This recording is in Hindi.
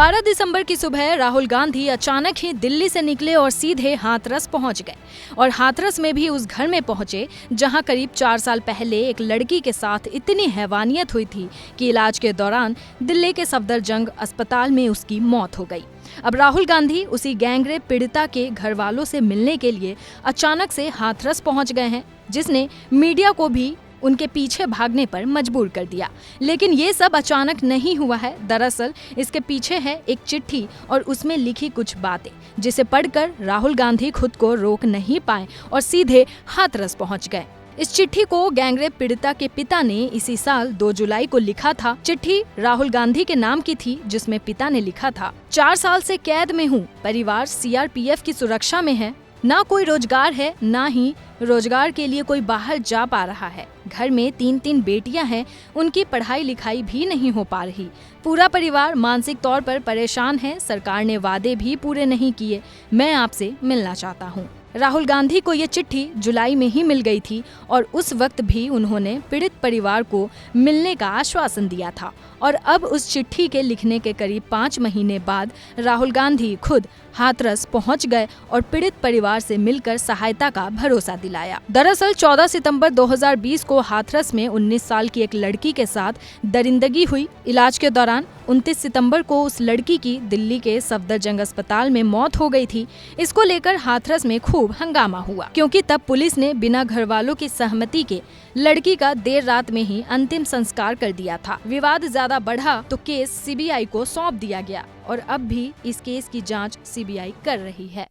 12 दिसंबर की सुबह राहुल गांधी अचानक ही दिल्ली से निकले और सीधे हाथरस पहुंच गए और हाथरस में भी उस घर में पहुंचे जहां करीब 4 साल पहले एक लड़की के साथ इतनी हैवानियत हुई थी कि इलाज के दौरान दिल्ली के सफदरजंग अस्पताल में उसकी मौत हो गई। अब राहुल गांधी उसी गैंगरेप पीड़िता के घर वालों से मिलने के लिए अचानक से हाथरस पहुंच गए हैं, जिसने मीडिया को भी उनके पीछे भागने पर मजबूर कर दिया। लेकिन ये सब अचानक नहीं हुआ है। दरअसल इसके पीछे है एक चिट्ठी और उसमें लिखी कुछ बातें, जिसे पढ़कर राहुल गांधी खुद को रोक नहीं पाए और सीधे हाथरस पहुंच गए। इस चिट्ठी को गैंगरेप पीड़िता के पिता ने इसी साल 2 जुलाई को लिखा था। चिट्ठी राहुल गांधी के नाम की थी, जिसमें पिता ने लिखा था, 4 साल से कैद में हूँ, परिवार सीआरपीएफ की सुरक्षा में है, ना कोई रोजगार है, ना ही रोजगार के लिए कोई बाहर जा पा रहा है। घर में 3 बेटियां हैं, उनकी पढ़ाई लिखाई भी नहीं हो पा रही। पूरा परिवार मानसिक तौर पर परेशान है। सरकार ने वादे भी पूरे नहीं किए। मैं आपसे मिलना चाहता हूँ। राहुल गांधी को ये चिट्ठी जुलाई में ही मिल गई थी और उस वक्त भी उन्होंने पीड़ित परिवार को मिलने का आश्वासन दिया था। और अब उस चिट्ठी के लिखने के करीब 5 महीने बाद राहुल गांधी खुद हाथरस पहुंच गए और पीड़ित परिवार से मिलकर सहायता का भरोसा दिलाया। दरअसल 14 सितंबर 2020 को हाथरस में 19 साल की एक लड़की के साथ दरिंदगी हुई। इलाज के दौरान 29 सितंबर को उस लड़की की दिल्ली के सफदरजंग अस्पताल में मौत हो गई थी। इसको लेकर हाथरस में खूब हंगामा हुआ, क्योंकि तब पुलिस ने बिना घर वालों की सहमति के लड़की का देर रात में ही अंतिम संस्कार कर दिया था। विवाद ज्यादा बढ़ा तो केस सीबीआई को सौंप दिया गया और अब भी इस केस की जांच सीबीआई कर रही है।